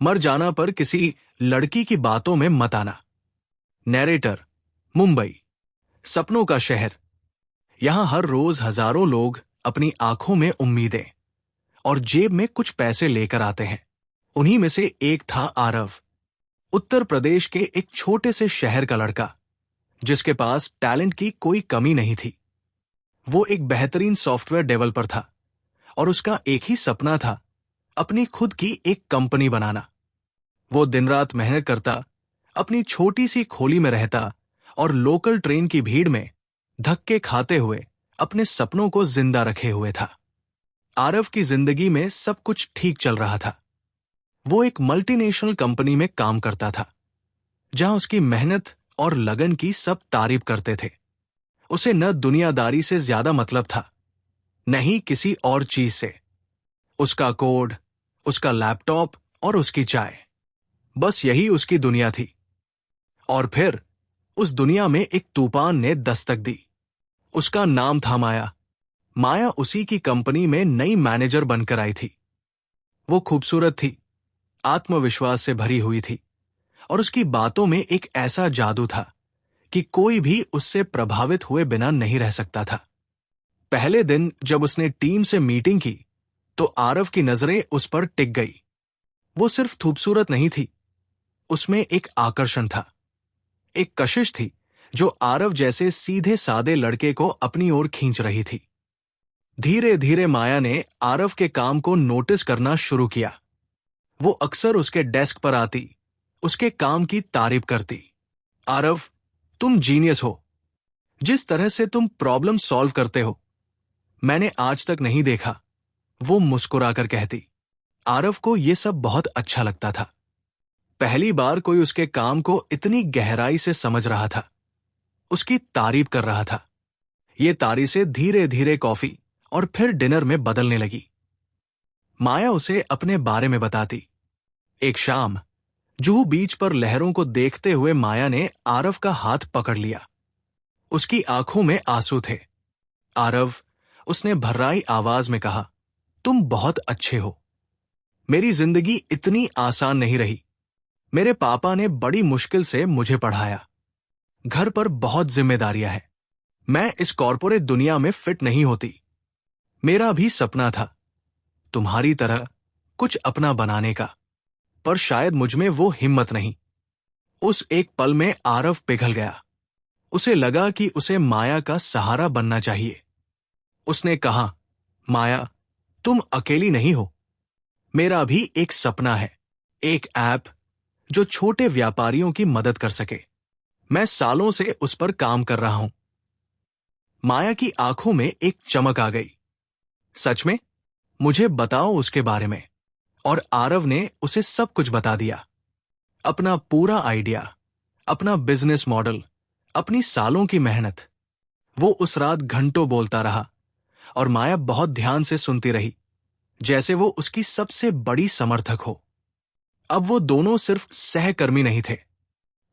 मर जाना पर किसी लड़की की बातों में मत आना। नैरेटर, मुंबई, सपनों का शहर। यहां हर रोज हजारों लोग अपनी आंखों में उम्मीदें और जेब में कुछ पैसे लेकर आते हैं। उन्हीं में से एक था आरव, उत्तर प्रदेश के एक छोटे से शहर का लड़का, जिसके पास टैलेंट की कोई कमी नहीं थी। वो एक बेहतरीन सॉफ्टवेयर डेवलपर था और उसका एक ही सपना था, अपनी खुद की एक कंपनी बनाना। वो दिन रात मेहनत करता, अपनी छोटी सी खोली में रहता और लोकल ट्रेन की भीड़ में धक्के खाते हुए अपने सपनों को जिंदा रखे हुए था। आरव की जिंदगी में सब कुछ ठीक चल रहा था। वो एक मल्टीनेशनल कंपनी में काम करता था, जहां उसकी मेहनत और लगन की सब तारीफ करते थे। उसे न दुनियादारी से ज्यादा मतलब था, न ही किसी और चीज से। उसका कोड, उसका लैपटॉप और उसकी चाय, बस यही उसकी दुनिया थी। और फिर उस दुनिया में एक तूफान ने दस्तक दी। उसका नाम था माया। माया उसी की कंपनी में नई मैनेजर बनकर आई थी। वो खूबसूरत थी, आत्मविश्वास से भरी हुई थी और उसकी बातों में एक ऐसा जादू था कि कोई भी उससे प्रभावित हुए बिना नहीं रह सकता था। पहले दिन जब उसने टीम से मीटिंग की तो आरव की नजरें उस पर टिक गई। वो सिर्फ खूबसूरत नहीं थी, उसमें एक आकर्षण था, एक कशिश थी जो आरव जैसे सीधे सादे लड़के को अपनी ओर खींच रही थी। धीरे धीरे माया ने आरव के काम को नोटिस करना शुरू किया। वो अक्सर उसके डेस्क पर आती, उसके काम की तारीफ करती। आरव, तुम जीनियस हो। जिस तरह से तुम प्रॉब्लम सॉल्व करते हो, मैंने आज तक नहीं देखा, वो मुस्कुराकर कहती। आरव को यह सब बहुत अच्छा लगता था। पहली बार कोई उसके काम को इतनी गहराई से समझ रहा था, उसकी तारीफ कर रहा था। ये तारीफें धीरे धीरे कॉफी और फिर डिनर में बदलने लगी। माया उसे अपने बारे में बताती। एक शाम जुहू बीच पर लहरों को देखते हुए माया ने आरव का हाथ पकड़ लिया। उसकी आंखों में आंसू थे। आरव, उसने भर्राई आवाज में कहा, तुम बहुत अच्छे हो। मेरी जिंदगी इतनी आसान नहीं रही। मेरे पापा ने बड़ी मुश्किल से मुझे पढ़ाया। घर पर बहुत जिम्मेदारियां हैं। मैं इस कॉर्पोरेट दुनिया में फिट नहीं होती। मेरा भी सपना था, तुम्हारी तरह कुछ अपना बनाने का, पर शायद मुझमें वो हिम्मत नहीं। उस एक पल में आरव पिघल गया। उसे लगा कि उसे माया का सहारा बनना चाहिए। उसने कहा, माया, तुम अकेली नहीं हो। मेरा भी एक सपना है, एक ऐप जो छोटे व्यापारियों की मदद कर सके। मैं सालों से उस पर काम कर रहा हूं। माया की आंखों में एक चमक आ गई। सच में? मुझे बताओ उसके बारे में। और आरव ने उसे सब कुछ बता दिया। अपना पूरा आइडिया, अपना बिजनेस मॉडल, अपनी सालों की मेहनत। वो उस रात घंटों बोलता रहा और माया बहुत ध्यान से सुनती रही, जैसे वो उसकी सबसे बड़ी समर्थक हो। अब वो दोनों सिर्फ सहकर्मी नहीं थे,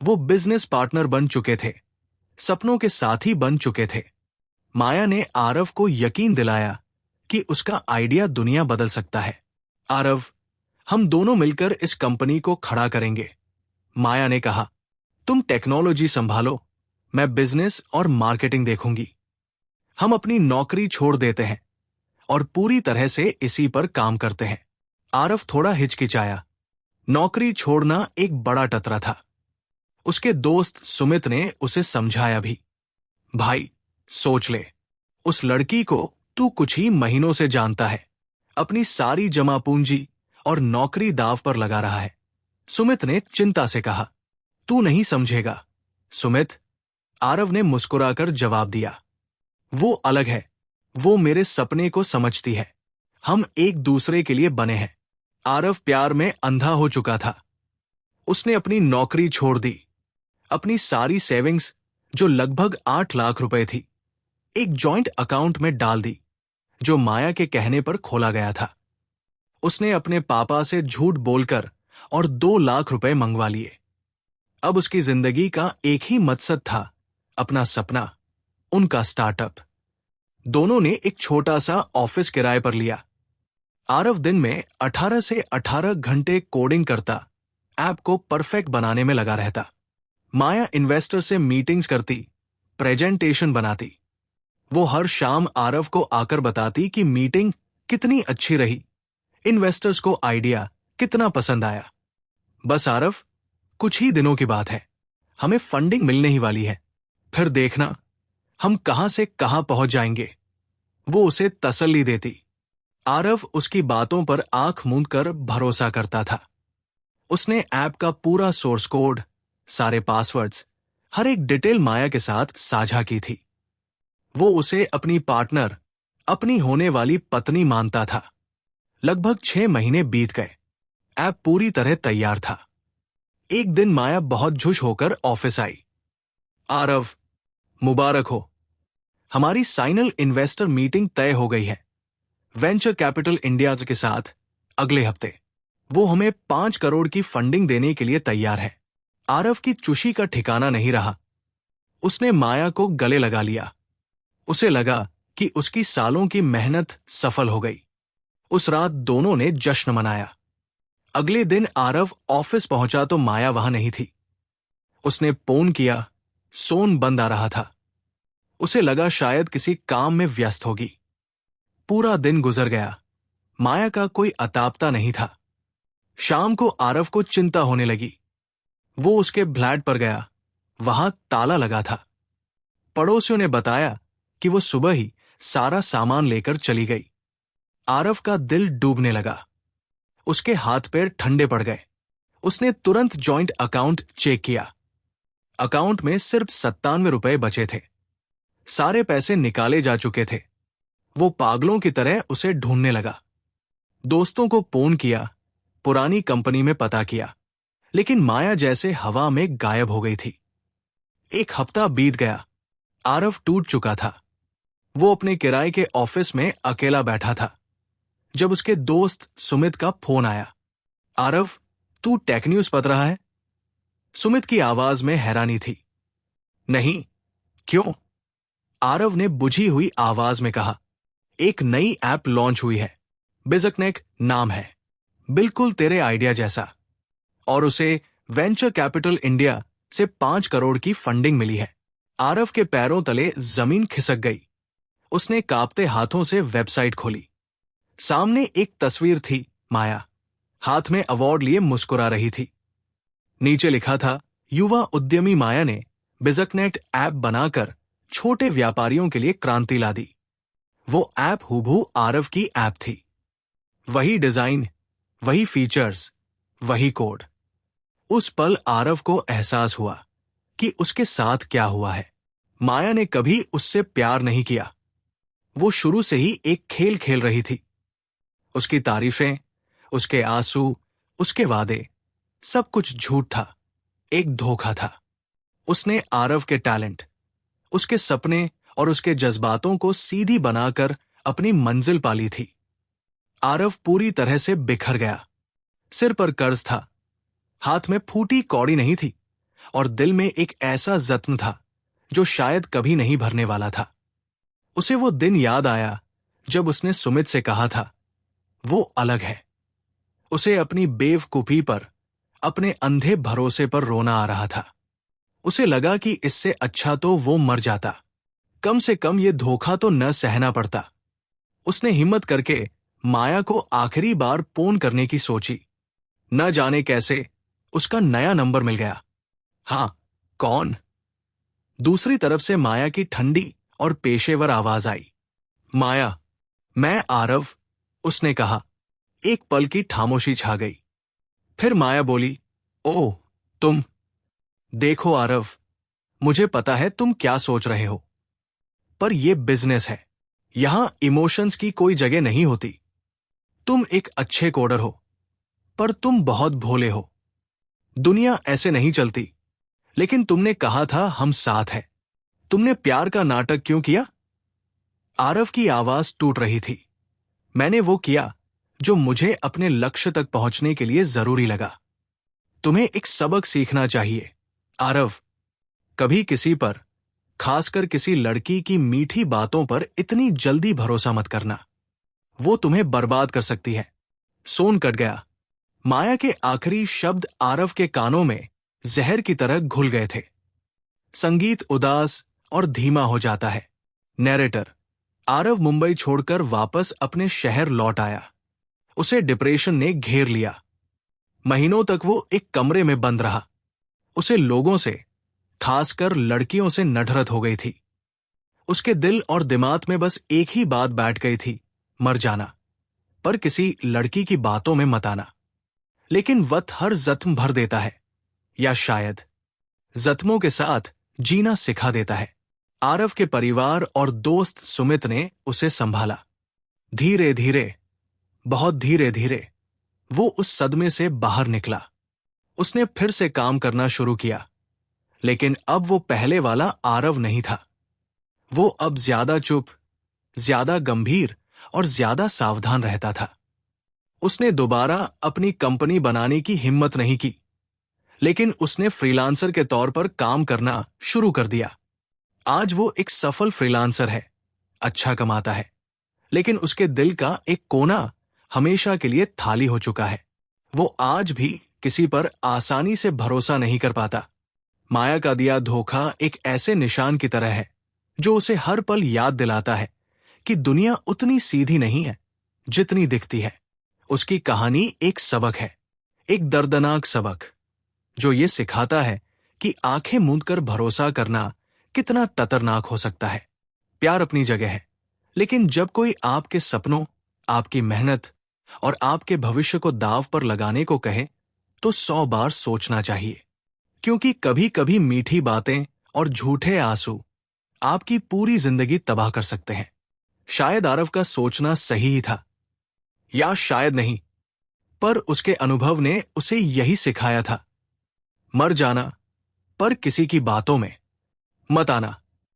वो बिजनेस पार्टनर बन चुके थे, सपनों के साथी बन चुके थे। माया ने आरव को यकीन दिलाया कि उसका आइडिया दुनिया बदल सकता है। आरव, हम दोनों मिलकर इस कंपनी को खड़ा करेंगे, माया ने कहा। तुम टेक्नोलॉजी संभालो, मैं बिजनेस और मार्केटिंग देखूंगी। हम अपनी नौकरी छोड़ देते हैं और पूरी तरह से इसी पर काम करते हैं। आरव थोड़ा हिचकिचाया। नौकरी छोड़ना एक बड़ा टतरा था। उसके दोस्त सुमित ने उसे समझाया भी। भाई, सोच ले, उस लड़की को तू कुछ ही महीनों से जानता है, अपनी सारी जमा पूंजी और नौकरी दांव पर लगा रहा है। सुमित ने चिंता से कहा, तू नहीं समझेगा सुमित, आरव ने मुस्कुराकर जवाब दिया। वो अलग है, वो मेरे सपने को समझती है। हम एक दूसरे के लिए बने हैं। आरव प्यार में अंधा हो चुका था। उसने अपनी नौकरी छोड़ दी, अपनी सारी सेविंग्स जो लगभग 8 लाख रुपए थी, एक जॉइंट अकाउंट में डाल दी, जो माया के कहने पर खोला गया था। उसने अपने पापा से झूठ बोलकर और 2 लाख रुपए मंगवा लिए। अब उसकी जिंदगी का एक ही मकसद था, अपना सपना, उनका स्टार्टअप। दोनों ने एक छोटा सा ऑफिस किराए पर लिया। आरव दिन में 18 से 18 घंटे कोडिंग करता, ऐप को परफेक्ट बनाने में लगा रहता। माया इन्वेस्टर से मीटिंग्स करती, प्रेजेंटेशन बनाती। वो हर शाम आरव को आकर बताती कि मीटिंग कितनी अच्छी रही, इन्वेस्टर्स को आइडिया कितना पसंद आया। बस आरव, कुछ ही दिनों की बात है, हमें फंडिंग मिलने ही वाली है, फिर देखना हम कहां से कहां पहुंच जाएंगे। वो उसे तसल्ली देती। आरव उसकी बातों पर आंख मूंद कर भरोसा करता था। उसने ऐप का पूरा सोर्स कोड, सारे पासवर्ड्स, हर एक डिटेल माया के साथ साझा की थी। वो उसे अपनी पार्टनर, अपनी होने वाली पत्नी मानता था। लगभग 6 महीने बीत गए। ऐप पूरी तरह तैयार था। एक दिन माया बहुत झुश होकर ऑफिस आई। आरव, मुबारक हो, हमारी साइनल इन्वेस्टर मीटिंग तय हो गई है वेंचर कैपिटल इंडिया के साथ अगले हफ्ते। वो हमें 5 करोड़ की फंडिंग देने के लिए तैयार है। आरव की खुशी का ठिकाना नहीं रहा। उसने माया को गले लगा लिया। उसे लगा कि उसकी सालों की मेहनत सफल हो गई। उस रात दोनों ने जश्न मनाया। अगले दिन आरव ऑफिस पहुंचा तो माया वहां नहीं थी। उसने फोन किया, सोन बंद आ रहा था। उसे लगा शायद किसी काम में व्यस्त होगी। पूरा दिन गुजर गया, माया का कोई अतापता नहीं था। शाम को आरव को चिंता होने लगी। वो उसके फ्लैट पर गया, वहां ताला लगा था। पड़ोसियों ने बताया कि वो सुबह ही सारा सामान लेकर चली गई। आरव का दिल डूबने लगा। उसके हाथ पैर ठंडे पड़ गए। उसने तुरंत जॉइंट अकाउंट चेक किया। अकाउंट में सिर्फ 97 रुपए बचे थे। सारे पैसे निकाले जा चुके थे। वो पागलों की तरह उसे ढूंढने लगा। दोस्तों को फोन किया, पुरानी कंपनी में पता किया, लेकिन माया जैसे हवा में गायब हो गई थी। एक हफ्ता बीत गया। आरव टूट चुका था। वो अपने किराए के ऑफिस में अकेला बैठा था जब उसके दोस्त सुमित का फोन आया। आरव, तू टेक न्यूज पढ़ रहा है? सुमित की आवाज में हैरानी थी। नहीं, क्यों? आरव ने बुझी हुई आवाज में कहा, एक नई ऐप लॉन्च हुई है, बिजकनेक नाम है, बिल्कुल तेरे आइडिया जैसा, और उसे वेंचर कैपिटल इंडिया से 5 करोड़ की फंडिंग मिली है। आरव के पैरों तले जमीन खिसक गई। उसने कांपते हाथों से वेबसाइट खोली। सामने एक तस्वीर थी, माया हाथ में अवार्ड लिए मुस्कुरा रही थी। नीचे लिखा था, युवा उद्यमी माया ने बिजकनेट ऐप बनाकर छोटे व्यापारियों के लिए क्रांति ला दी। वो ऐप हूबहू आरव की ऐप थी। वही डिजाइन, वही फीचर्स, वही कोड। उस पल आरव को एहसास हुआ कि उसके साथ क्या हुआ है। माया ने कभी उससे प्यार नहीं किया। वो शुरू से ही एक खेल खेल रही थी। उसकी तारीफें, उसके आंसू, उसके वादे, सब कुछ झूठ था, एक धोखा था। उसने आरव के टैलेंट, उसके सपने और उसके जज्बातों को सीधी बनाकर अपनी मंजिल पाली थी। आरव पूरी तरह से बिखर गया। सिर पर कर्ज था, हाथ में फूटी कौड़ी नहीं थी, और दिल में एक ऐसा जख्म था जो शायद कभी नहीं भरने वाला था। उसे वो दिन याद आया जब उसने सुमित से कहा था, वो अलग है। उसे अपनी बेवकूफी पर, अपने अंधे भरोसे पर रोना आ रहा था। उसे लगा कि इससे अच्छा तो वो मर जाता। कम से कम ये धोखा तो न सहना पड़ता। उसने हिम्मत करके माया को आखिरी बार फोन करने की सोची। न जाने कैसे उसका नया नंबर मिल गया। हां, कौन? दूसरी तरफ से माया की ठंडी और पेशेवर आवाज आई। माया, मैं आरव, उसने कहा। एक पल की खामोशी छा गई। फिर माया बोली, ओह, तुम? देखो आरव, मुझे पता है तुम क्या सोच रहे हो, पर यह बिजनेस है। यहां इमोशंस की कोई जगह नहीं होती। तुम एक अच्छे कोडर हो, पर तुम बहुत भोले हो। दुनिया ऐसे नहीं चलती। लेकिन तुमने कहा था हम साथ हैं। तुमने प्यार का नाटक क्यों किया? आरव की आवाज टूट रही थी। मैंने वो किया जो मुझे अपने लक्ष्य तक पहुंचने के लिए जरूरी लगा। तुम्हें एक सबक सीखना चाहिए, आरव। कभी किसी पर, खासकर किसी लड़की की मीठी बातों पर इतनी जल्दी भरोसा मत करना। वो तुम्हें बर्बाद कर सकती है। सोन कट गया। माया के आखिरी शब्द आरव के कानों में जहर की तरह घुल गए थे। संगीत उदास और धीमा हो जाता है। नैरेटर: आरव मुंबई छोड़कर वापस अपने शहर लौट आया। उसे डिप्रेशन ने घेर लिया। महीनों तक वो एक कमरे में बंद रहा। उसे लोगों से, खासकर लड़कियों से नफरत हो गई थी। उसके दिल और दिमाग में बस एक ही बात बैठ गई थी, मर जाना, पर किसी लड़की की बातों में मत आना। लेकिन वक्त हर जख्म भर देता है, या शायद जख्मों के साथ जीना सिखा देता है। आरव के परिवार और दोस्त सुमित ने उसे संभाला। धीरे धीरे, बहुत धीरे धीरे वो उस सदमे से बाहर निकला। उसने फिर से काम करना शुरू किया, लेकिन अब वो पहले वाला आरव नहीं था। वो अब ज्यादा चुप, ज्यादा गंभीर और ज्यादा सावधान रहता था। उसने दोबारा अपनी कंपनी बनाने की हिम्मत नहीं की, लेकिन उसने फ्रीलांसर के तौर पर काम करना शुरू कर दिया। आज वो एक सफल फ्रीलांसर है, अच्छा कमाता है, लेकिन उसके दिल का एक कोना हमेशा के लिए खाली हो चुका है। वो आज भी किसी पर आसानी से भरोसा नहीं कर पाता। माया का दिया धोखा एक ऐसे निशान की तरह है जो उसे हर पल याद दिलाता है कि दुनिया उतनी सीधी नहीं है जितनी दिखती है। उसकी कहानी एक सबक है, एक दर्दनाक सबक, जो ये सिखाता है कि आंखें मूंदकर भरोसा करना कितना खतरनाक हो सकता है। प्यार अपनी जगह है, लेकिन जब कोई आपके सपनों, आपकी मेहनत और आपके भविष्य को दांव पर लगाने को कहे, तो 100 बार सोचना चाहिए, क्योंकि कभी कभी मीठी बातें और झूठे आंसू आपकी पूरी जिंदगी तबाह कर सकते हैं। शायद आरव का सोचना सही ही था, या शायद नहीं, पर उसके अनुभव ने उसे यही सिखाया था, मर जाना, पर किसी की बातों में मत आना।